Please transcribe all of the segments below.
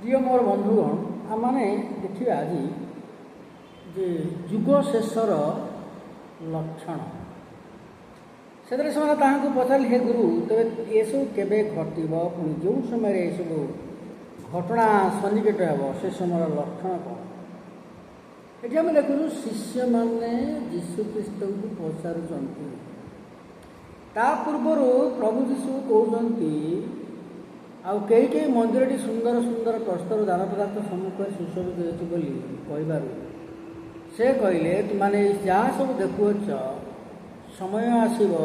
प्रिय मोर बंधुगण आम मैंने देखा आज जे जुग शेषर लक्षण से पचारे हे गुरु तेज ये सब के घटव पुणी जो समय ये सब घटना सन्निकट हे से समय लक्षण कौन ये आम देखु शिष्य मैंने जीशुख्रीष्ट को पचारुंट ता पूर्वर प्रभु जीशु कहते आउ कई मंदिर सुंदर सुंदर प्रस्तर दान पदार्थ सम्मुख सुशोभित होती से कहले तुमने जहाँ सब देखुच समय आसब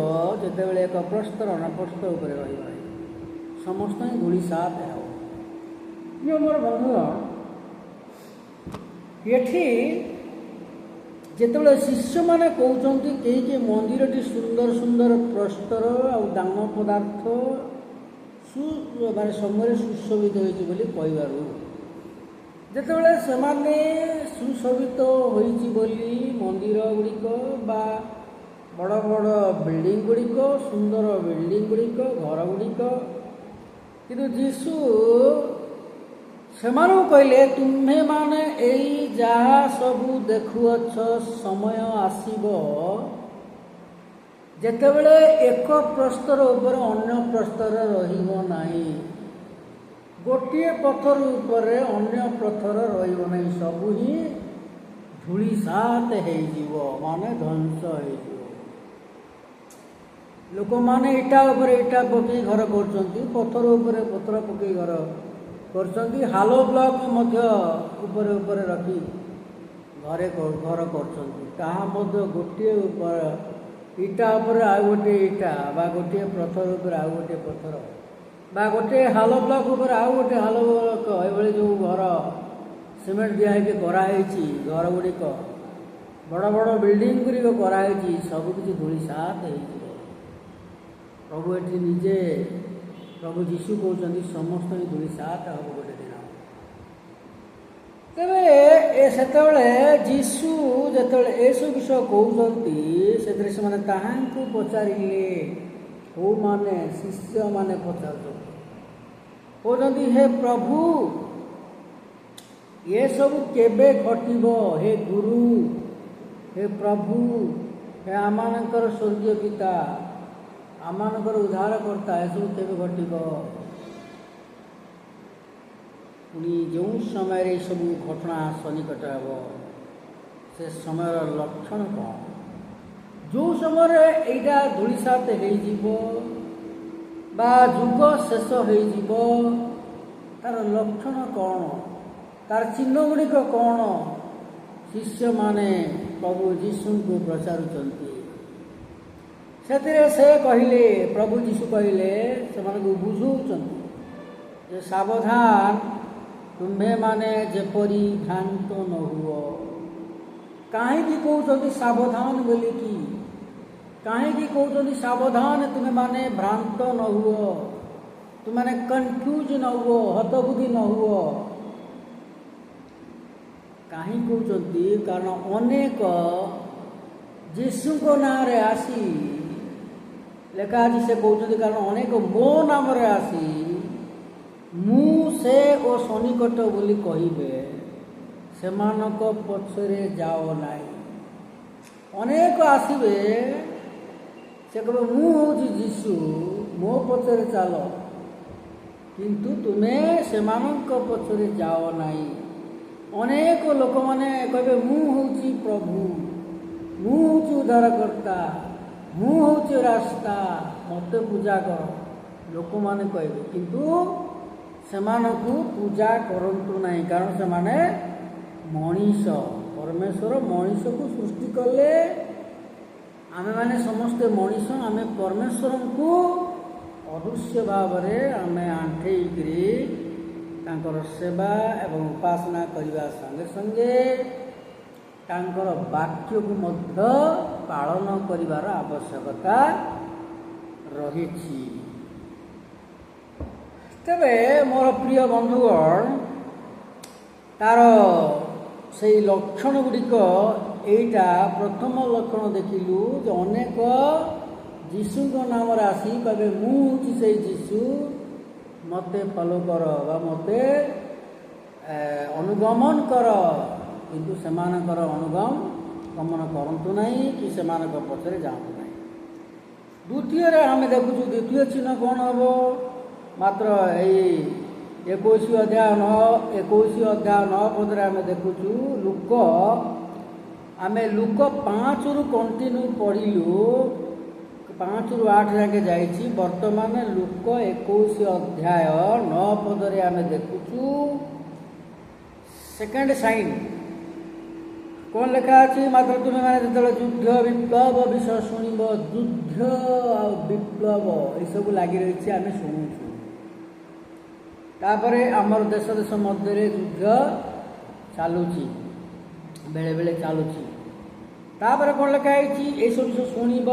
जिते बड़े एक प्रस्तर अनप्रस्तर उपर समस्त गुड़ी साफ हो मोर बंधुगण ये जिते शिष्य मैंने कहते कई मंदिर सुंदर सुंदर प्रस्तर आउ दान पदार्थ माने समय सुशोभित होती जितेबाला से सुशोभित होती मंदिर गुड़िक बड़ बड़ बिल्डिंग गुड़िक सुंदर बिल्डिंग गुड़िक घर गुड़िक किंतु जीशु से कहले तुम्हें माने यही जहाँ सबू देखुअछ समय आसीब जेतेबेले एक प्रस्तर उपर अन्य प्रस्तर रहिबो नाही गोटे पत्थर उपर अन्य पत्थर रहिबो नाही सबू ही धूलिसात हो माने ध्वंस हो लोक माने इटा उपर इटा पकई घर करछंती पत्थर उपर पत्थर पकई घर करछंती हालो ब्लॉक मध्य उपर उपर रखी घरे घर करछंती ताहा मध्य गोटे उपर इटा उपर आउ गोटे इटा बा गोटे पत्थर उपर आउ गोटे पत्थर बा गोटे हालो ब्लॉक उपर आउ गोटे हालो ब्लॉक ये जो घर सीमेंट दिखाई कराई घर गुड़िक बड़ बड़ बिल्डिंग गुड़िक कराई सबकि धूलिसात हो प्रभु ये निजे प्रभु जीशु कहते समस्त धूलिसात हम गोटे दिन तेरे से जीशु जो ये सब विषय कहते से पचारे हो माने शिष्य माने पचार कहते हे प्रभु ये सब केबे घटब हे गुरु हे प्रभु हे आमानकर स्वर्गीय पिता आमानकर उद्धारकर्ता ये सब केबे घटब पुणी जो समय सब घटना सन्निकट हे से समय लक्षण कौन जो समय यहाँ धूलिसात बा जुग शेष हो तार लक्षण कौन तार चिन्ह गुड़िक कौन शिष्य माने प्रभु जीशु को पचारुंट से कहले प्रभु जीशु कहले से बुझाऊँ सावधान तुम्हें माने जेपरी भ्रांत न हुओ कहीं कहते सावधान बोली कि कहीं कहते सावधान तुम्हें माने भ्रांत न हुओ तुम माने कन्फ्यूज न हुओ हतबुद्धि न हुओ कहीं कहते कारण अनेक जीशु को नाम रे आसी लेखा आज से कहते कारण अनेक मो नाम रे आसी मु से ओ सन्निकट बोली कहिबे सेमानक पछरे जाओ नाई अनेक आसबे से कहे मु हूँ जीशु मो पछरे चल किंतु तुम्हें सेमानक पछरे जाओ नाई अनेक लोक माने कहे मु हूँ प्रभु मु हूँ उद्धारकर्ता मु हूँ रास्ता मत पूजा कर लोक माने कहे किंतु सेमानकु पूजा करंतु नहीं कारण से माने मनीष परमेश्वर मनीष को सृष्टि कले आमे माने समस्ते मनीष आमे परमेश्वर को अदृश्य भाव में आमे आंठेइकरी तांकर सेवा एवं उपासना करने संगे संगे तांकर वाक्य को मध्य पालन करिवार आवश्यकता रही तेरे मोर प्रिय बंधुगण तार से लक्षण गुड़िक एटा प्रथम लक्षण देखिलु जो अनेक जीशु नाम आसी कहे मुझे से जीशु मते फॉलो कर मते ଅନୁଗମନ କର, କିନ୍ତୁ ସେମାନଙ୍କର ଗମନ କରନ୍ତୁ ନାହିଁ କି ସେମାନଙ୍କ ପଛରେ ଯାଆନ୍ତୁ ନାହିଁ। ଦ୍ୱିତୀୟରେ ଆମେ ଦେଖୁଛୁ ଦ୍ୱିତୀୟ ଚିହ୍ନ କ'ଣ ହେବ? ମାତ୍ର ଏଇ 21 ଅଧ୍ୟାୟ 9 ପଦରେ ଆମେ ଦେଖୁଛୁ ଆମେ ଲୁକ 5ରୁ କଣ୍ଟିନ୍ୟୁ ପଢ଼ିଲୁ, 5ରୁ 8 ଯାକେ ଯାଇଛି। ବର୍ତ୍ତମାନ ଲୁକ 21 ଅଧ୍ୟାୟ 9 ପଦରେ ଆମେ ଦେଖୁଛୁ ସେକେଣ୍ଡ ସାଇନ୍ କ'ଣ ଲେଖା ଅଛି? ମାତ୍ର ତୁମେମାନେ ଯେତେବେଳେ ଯୁଦ୍ଧ ବିପ୍ଳବ ବିଷୟ ଶୁଣିବ, ଯୁଦ୍ଧ ଆଉ ବିପ୍ଳବ ଏସବୁ ଲାଗି ରହିଛି, ଆମେ ଶୁଣୁଛୁ। ତାପରେ ଆମର ଦେଶ ମଧ୍ୟରେ ଯୁଦ୍ଧ ଚାଲୁଛି, ବେଳେବେଳେ ଚାଲୁଛି। ତାପରେ କ'ଣ ଲେଖା ହେଇଛି? ଏସବୁ ଶୁଣିବ,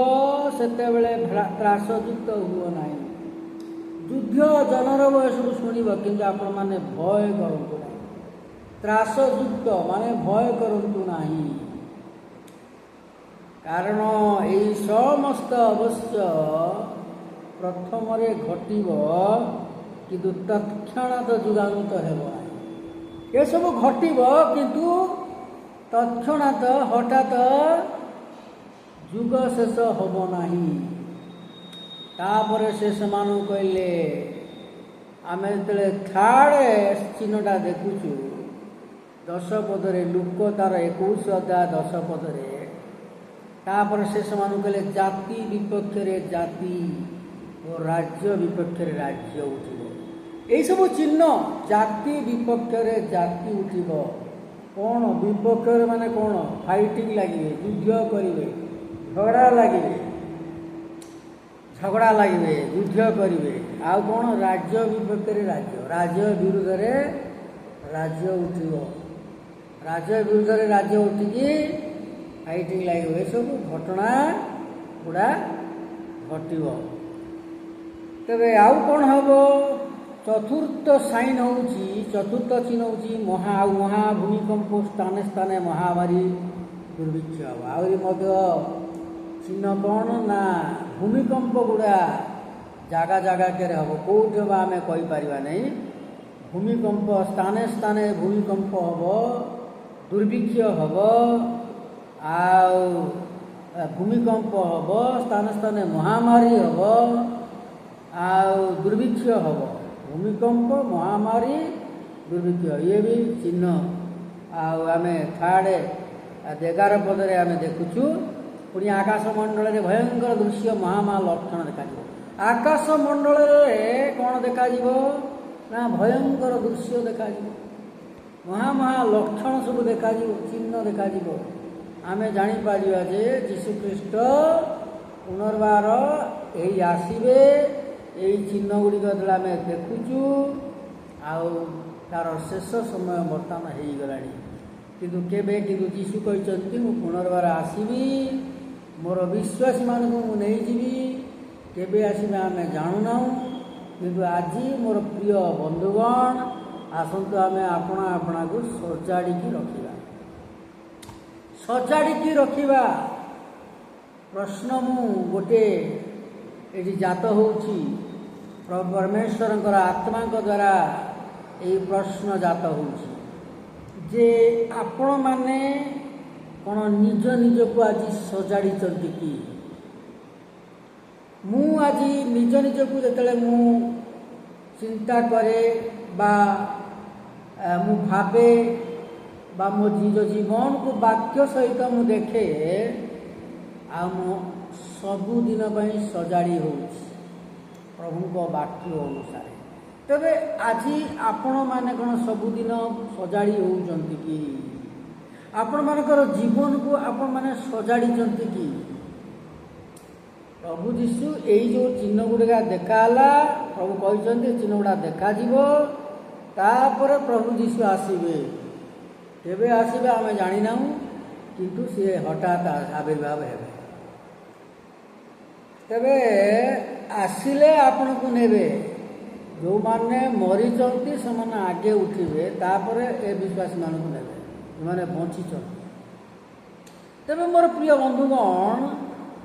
ସେତେବେଳେ ତ୍ରାସଯୁକ୍ତ ହୁଅ ନାହିଁ। ଯୁଦ୍ଧ ଜନରୋଗ ଏସବୁ ଶୁଣିବ, କିନ୍ତୁ ଆପଣମାନେ ଭୟ କରନ୍ତୁ ନାହିଁ। ତ୍ରାସଯୁକ୍ତ ମାନେ ଭୟ କରନ୍ତୁ ନାହିଁ, କାରଣ ଏହି ସମସ୍ତ ଅବଶ୍ୟ ପ୍ରଥମରେ ଘଟିବ, କିନ୍ତୁ ତତ୍କ୍ଷଣାତ୍ ଯୁଗାନ୍ତ ହେବ ନାହିଁ। ଏସବୁ ଘଟିବ, କିନ୍ତୁ ତତ୍କ୍ଷଣାତ୍ ହଠାତ୍ ଯୁଗ ଶେଷ ହେବ ନାହିଁ। ତାପରେ ସେ ସେମାନଙ୍କୁ କହିଲେ, ଆମେ ଯେତେବେଳେ ଥାର୍ଡ଼ ଚିହ୍ନଟା ଦେଖୁଛୁ 10 ପଦରେ, ଲୁକ ତାର 21 ଅଧ୍ୟାୟ 10 ପଦରେ, ତାପରେ ସେ ସେମାନଙ୍କୁ କହିଲେ ଜାତି ବିପକ୍ଷରେ ଜାତି ଓ ରାଜ୍ୟ ବିପକ୍ଷରେ ରାଜ୍ୟ ଉଠିବ। ଏଇସବୁ ଚିହ୍ନ, ଜାତି ବିପକ୍ଷରେ ଜାତି ଉଠିବ। କ'ଣ ବିପକ୍ଷରେ ମାନେ କ'ଣ? ଫାଇଟିଂ ଲାଗିବେ, ଯୁଦ୍ଧ କରିବେ, ଝଗଡ଼ା ଲାଗିବେ, ଯୁଦ୍ଧ କରିବେ। ଆଉ କ'ଣ? ରାଜ୍ୟ ବିପକ୍ଷରେ ରାଜ୍ୟ ବିରୁଦ୍ଧରେ ରାଜ୍ୟ ଉଠିବ, ରାଜ୍ୟ ବିରୁଦ୍ଧରେ ରାଜ୍ୟ ଉଠିକି ଫାଇଟିଂ ଲାଗିବ। ଏସବୁ ଘଟଣା ଗୁଡ଼ା ଘଟିବ। ତେବେ ଆଉ କ'ଣ ହେବ? ଚତୁର୍ଥ ଚିହ୍ନ ହେଉଛି ମହାଭୂମିକମ୍ପ, ସ୍ଥାନେ ସ୍ଥାନେ ମହାମାରୀ ଦୁର୍ଭିକ୍ଷ ହେବ। ଆହୁରି ମଧ୍ୟ ଚିହ୍ନ କ'ଣ? ନା ଭୂମିକମ୍ପ ଗୁଡ଼ା ଜାଗାକରେ ହେବ। କେଉଁଠି ହେବ ଆମେ କହିପାରିବା ନାହିଁ। ଭୂମିକମ୍ପ ସ୍ଥାନେ ସ୍ଥାନେ ଭୂମିକମ୍ପ ହେବ, ଦୁର୍ଭିକ୍ଷ ହେବ, ଆଉ ଭୂମିକମ୍ପ ହେବ, ସ୍ଥାନେ ସ୍ଥାନେ ମହାମାରୀ ହେବ, ଆଉ ଦୁର୍ଭିକ୍ଷ ହେବ। ଭୂମିକମ୍ପ, ମହାମାରୀ, ଦୁର୍ଭିକ୍ଷ, ଇଏ ବି ଚିହ୍ନ। ଆଉ ଆମେ 11 ପଦରେ ଆମେ ଦେଖୁଛୁ, ପୁଣି ଆକାଶମଣ୍ଡଳରେ ଭୟଙ୍କର ଦୃଶ୍ୟ ଲକ୍ଷଣ ଦେଖାଯିବ। ଆକାଶମଣ୍ଡଳରେ କ'ଣ ଦେଖାଯିବ? ନା ଭୟଙ୍କର ଦୃଶ୍ୟ ଦେଖାଯିବ, ଲକ୍ଷଣ ସବୁ ଦେଖାଯିବ, ଚିହ୍ନ ଦେଖାଯିବ। ଆମେ ଜାଣିପାରିବା ଯେ ଯୀଶୁଖ୍ରୀଷ୍ଟ ପୁନର୍ବାର ଏହି ଆସିବେ। ଏହି ଚିହ୍ନ ଗୁଡ଼ିକ ଯେତେବେଳେ ଆମେ ଦେଖୁଛୁ, ଆଉ ତାର ଶେଷ ସମୟ ବର୍ତ୍ତମାନ ହେଇଗଲାଣି। କିନ୍ତୁ କେବେ? କିନ୍ତୁ ଯୀଶୁ କହିଛନ୍ତି, ମୁଁ ପୁନର୍ବାର ଆସିବି, ମୋର ବିଶ୍ୱାସୀମାନଙ୍କୁ ମୁଁ ନେଇଯିବି। କେବେ ଆସିବେ ଆମେ ଜାଣୁନାହୁଁ। କିନ୍ତୁ ଆଜି ମୋର ପ୍ରିୟ ବନ୍ଧୁଗଣ, ଆସନ୍ତୁ ଆମେ ଆପଣାକୁ ସଜାଡ଼ିକି ରଖିବା। ପ୍ରଶ୍ନ ମୁଁ ଗୋଟେ ଏଠି ଜାତ ହେଉଛି, ପରମେଶ୍ୱରଙ୍କର ଆତ୍ମାଙ୍କ ଦ୍ୱାରା ଏହି ପ୍ରଶ୍ନ ଜାତ ହେଉଛି ଯେ ଆପଣମାନେ କ'ଣ ନିଜକୁ ଆଜି ସଜାଡ଼ିଛନ୍ତି କି? ମୁଁ ଆଜି ନିଜକୁ ଯେତେବେଳେ ମୁଁ ଚିନ୍ତା କରେ ବା ମୁଁ ଭାବେ ବା ମୋ ନିଜ ଜୀବନକୁ ବାକ୍ୟ ସହିତ ମୁଁ ଦେଖେ, ଆଉ ମୁଁ ସବୁଦିନ ପାଇଁ ସଜାଡ଼ି ହେଉଛି ପ୍ରଭୁଙ୍କ ବାକ୍ୟ ଅନୁସାରେ। ତେବେ ଆଜି ଆପଣମାନେ କ'ଣ ସବୁଦିନ ସଜାଡ଼ି ହେଉଛନ୍ତି କି? ଆପଣମାନଙ୍କର ଜୀବନକୁ ଆପଣମାନେ ସଜାଡ଼ିଛନ୍ତି କି? ପ୍ରଭୁ ଯୀଶୁ ଏଇ ଯେଉଁ ଚିହ୍ନ ଗୁଡ଼ିକ ଦେଖାହେଲା, ପ୍ରଭୁ କହିଛନ୍ତି ଚିହ୍ନ ଗୁଡ଼ା ଦେଖାଯିବ, ତାପରେ ପ୍ରଭୁ ଯୀଶୁ ଆସିବେ। କେବେ ଆସିବେ ଆମେ ଜାଣିନାହୁଁ, କିନ୍ତୁ ସିଏ ହଠାତ୍ ଆବିର୍ଭାବ ହେବେ। ତେବେ ଆସିଲେ ଆପଣଙ୍କୁ ନେବେ। ଯେଉଁମାନେ ମରିଛନ୍ତି ସେମାନେ ଆଗେ ଉଠିବେ, ତାପରେ ଏ ବିଶ୍ୱାସୀମାନଙ୍କୁ ନେବେ ଯେଉଁମାନେ ବଞ୍ଚିଛନ୍ତି। ତେବେ ମୋର ପ୍ରିୟ ବନ୍ଧୁଗଣ,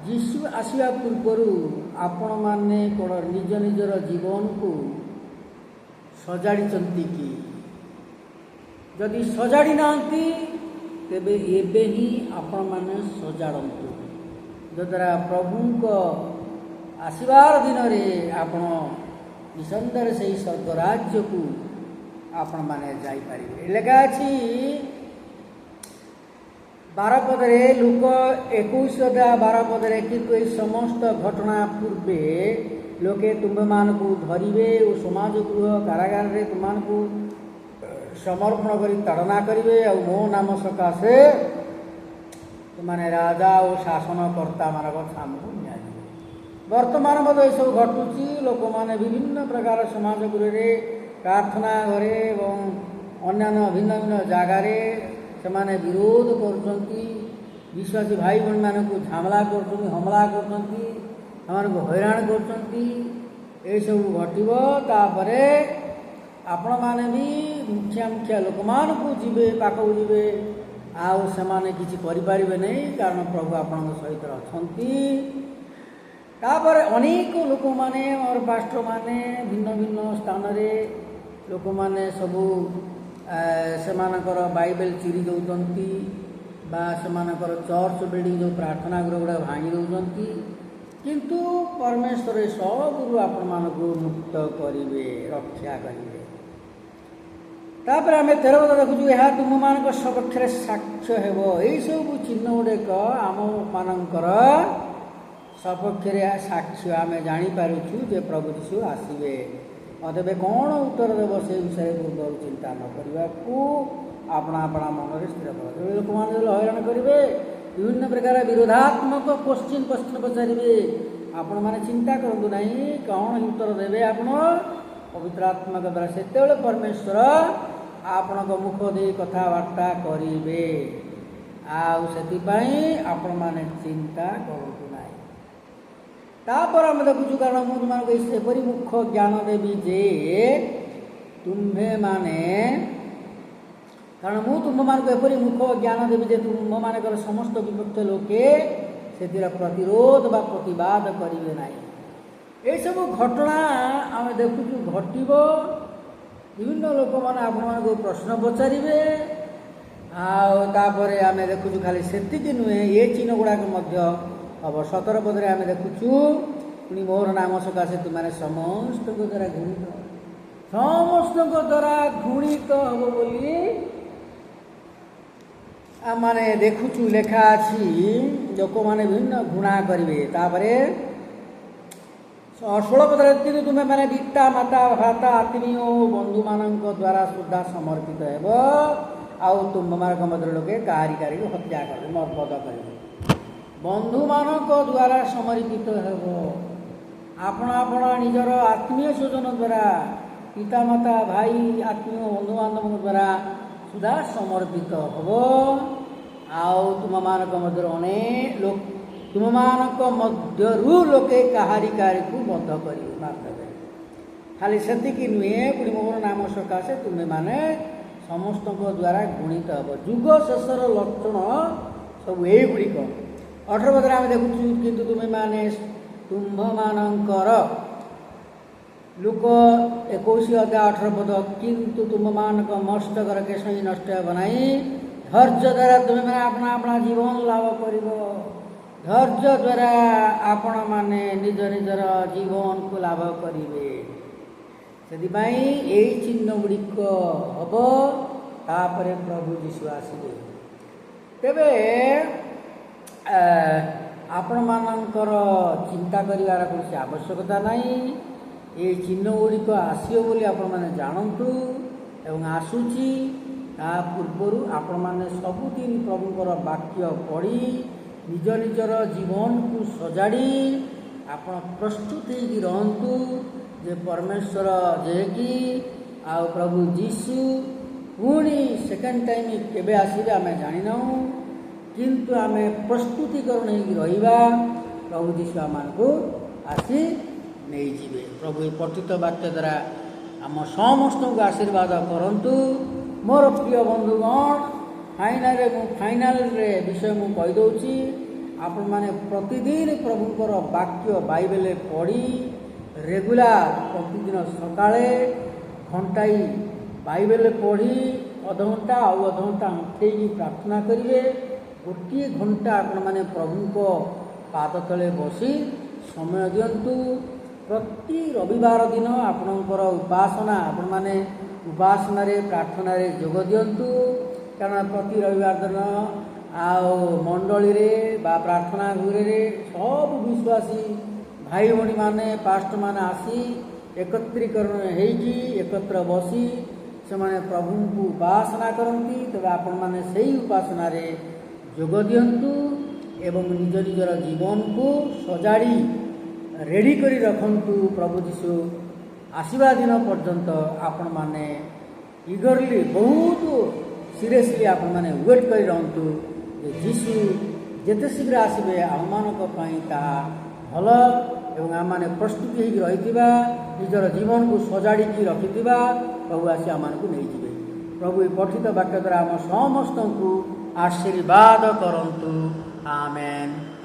ଯୀଶୁ ଆସିବା ପୂର୍ବରୁ ଆପଣମାନେ କ'ଣ ନିଜର ଜୀବନକୁ ସଜାଡ଼ିଛନ୍ତି କି? जदि सजाड़ी नांती तेबे एबे ही आपण माने सजाड़ंतु जद्वारा प्रभु को आशीर्वाद दिन रे आपण निसंदेह से स्वर्ग राज्य को आपण माने जाई पारिबे। लेखा अछि 12 पदरे लोक 21-12 पदरे किंतु ए समस्त घटना पूर्वे लोके तुम्हे मान को धरिवे और समाज गृह कारागार रे तुमान को समर्पण करी ताड़ना करिवे और मो नाम सकाशे तुमाने राजा और शासनकर्ता मान सामू नियाजिवे। वर्तमान मत ये सब घटुची लोक माने विभिन्न प्रकार समाज गृह रे प्रार्थना घरे एवं अन्य भिन्न भिन्न जगार से विरोध करछंती विश्वासी भाई बहन मान को झमला करछंती हमला करछंती को हैरान करछंती ए सब घटिबो। तापरे आपण माने भी मुखिया मुखिया लोक मान को जीवे पाखो जीवे आउ से किछि करि पारिबे नहीं कारण प्रभु आपण सहित अछंती। तापरे अनेक लोक माने और पास्टर माने भिन्न भिन्न स्थान रे लोक माने सबु सेमानकर बाइबल चिरी दौरान बा सेमानकर चर्च बिल्डिंग जो प्रार्थना गृह गुड़ा भांगी दौरान किंतु परमेश्वर सबू आपण मान को मुक्त करिवे रक्षा करिवे। तापर आम 13 पद देखुचु यह तुम मान सपक्ष साक्ष्य हेब यही सब चिन्ह गुड़िक आम मानकर सपक्ष साक्ष्य आम जापारुछु जे प्रभु यीशु आसवे। अतएव कौन उत्तर देव से विषय पूर्व चिंता न करने को अपना अपना मन में स्थिर कर लोक मैंने हैरान करेंगे विभिन्न प्रकार विरोधात्मक क्वेश्चन प्रश्न पचारे आपण मैंने चिंता करूँ ना कौन उत्तर देवे आप पवित्र आत्मा द्वारा से परमेश्वर आपण मुख दे कथबार्ता करेंगे आपण मैंने चिंता करूँ ना। तापर आम देखुचु कारण मुझे तुमको एपरी मुख्य ज्ञान देवी जे तुम्भे माने कारण मु तुम मान को एपरी मुख्य ज्ञान देवी जे तुम मानकर समस्त विभक्त लोके से प्रतिरोध बा प्रतिवाद करेंगे ना। ये सब घटना आम देखुचु घटब विभिन्न लोक मैंने आपण को प्रश्न पचारे आम देखुचु खाली से नुहे ये चिन्ह गुड़ाक हम 17 पदरे आम देखुचु पुणी मोर नाम सकाशे तुमने समस्त द्वारा घृणित समस्त द्वारा घृणित हम बोली आने देखुचु लेखा अच्छी लोक मैंने विभिन्न घृणा करेंगे। 16 पदरे कि तुम्हें मैंने पिता माता भाता आत्मीय बंधु मान द्वारा सुधा समर्पित हेब आउ तुम मान मध्य लोके कारिकारी हत्या कर नर्बद कर बंधु मान द्वारा समर्पित हेब आपण आपण निजर आत्मीय स्वजन द्वारा पिता माता भाई आत्मीय बंधु बांधव द्वारा सुधा समर्पित हेब आउ तुम मान मध्य अनेक लोक तुम मान मध्य लोके कारिकारी को बद्ध कर खाली से नुहे पुणी मोर नाम सकाशे तुम्हें माने समस्त द्वारा गुणित हे जुग शेषर लक्षण सब ये गुड़िक 18 पदरे आम देखुचु किंतु तुम्हें माने तुम्भ मानकर लुक 21-18 पद किंतु तुम मानक मस्तकर केश ही नष्ट हे नाई धैर्य द्वारा तुम्हें मैंने अपना अपना जीवन लाभ कर धैर्य द्वारा आपण माने निज निजर जीवन को लाभ करेंगे से यही चिन्ह गुड़िक हम तापर प्रभु यीशु आसवे। तेबे आपण मानकर चिंता करिवार कोई आवश्यकता नहीं ये चिन्ह गुड़िक आसो बोली आपण माने जानतु एवं आसुची ता पूर्वर आपण माने सबुदिन प्रभुकर वाक्य पढ़ी निज निजर जीवन को सजाड़ी आपण प्रस्तुत होगी रहतु जे परमेश्वर जे कि आ प्रभु यीशु पुणी सेकेंड टाइम केबे आसीबे आमे जानि ना किंतु आमे प्रस्तुतिकरण रहिबा प्रभु यीशु आमको आसी नहीं जीवे। प्रभु पठित वाक्य द्वारा आम समस्त को आशीर्वाद करंतु। मोर प्रिय बंधुगण फाइनाल रे विषय मु कहि दउची आपण माने प्रतिदिन प्रभुकर वाक्य बाइबल पढ़ी रेगुलर प्रतिदिन सकाळे घंटाई बाइबल पढ़ी ଅଧଘଣ୍ଟା ଆଉ ଅଧଘଣ୍ଟା ଆଣ୍ଠେଇକି ପ୍ରାର୍ଥନା କରିବେ। ଗୋଟିଏ ଘଣ୍ଟା ଆପଣମାନେ ପ୍ରଭୁଙ୍କ ପାଦ ତଳେ ବସି ସମୟ ଦିଅନ୍ତୁ। ପ୍ରତି ରବିବାର ଦିନ ଆପଣଙ୍କର ଉପାସନା ଆପଣମାନେ ଉପାସନାରେ ପ୍ରାର୍ଥନାରେ ଯୋଗ ଦିଅନ୍ତୁ। କାରଣ ପ୍ରତି ରବିବାର ଦିନ ଆଉ ମଣ୍ଡଳୀରେ ବା ପ୍ରାର୍ଥନା ଗୃହରେ ସବୁ ବିଶ୍ୱାସୀ ଭାଇ ଭଉଣୀମାନେ ପାଷ୍ଟରମାନେ ଆସି ଏକତ୍ରୀକରଣ ହେଇକି ଏକତ୍ର ବସି ସେମାନେ ପ୍ରଭୁଙ୍କୁ ଉପାସନା କରନ୍ତି। ତେବେ ଆପଣମାନେ ସେହି ଉପାସନାରେ ଯୋଗ ଦିଅନ୍ତୁ ଏବଂ ନିଜ ନିଜର ଜୀବନକୁ ସଜାଡ଼ି ରେଡ଼ି କରି ରଖନ୍ତୁ। ପ୍ରଭୁ ଯୀଶୁ ଆସିବା ଦିନ ପର୍ଯ୍ୟନ୍ତ ଆପଣମାନେ ଇଗରଲି ବହୁତ ସିରିୟସଲି ଆପଣମାନେ ୱେଟ୍ କରି ରହନ୍ତୁ ଯେ ଯୀଶୁ ଯେତେ ଶୀଘ୍ର ଆସିବେ ଆମମାନଙ୍କ ପାଇଁ ତାହା ଭଲ ଏବଂ ଆମମାନେ ପ୍ରସ୍ତୁତି ହୋଇକି ରହିଥିବା ନିଜର ଜୀବନକୁ ସଜାଡ଼ିକି ରଖିଥିବା ପ୍ରଭୁ ଆସି ଆମମାନଙ୍କୁ ନେଇଯିବେ। ପ୍ରଭୁ ଏ ପଠିତ ବାକ୍ୟ ଦ୍ୱାରା ଆମ ସମସ୍ତଙ୍କୁ ଆଶୀର୍ବାଦ କରନ୍ତୁ। ଆମେନ୍।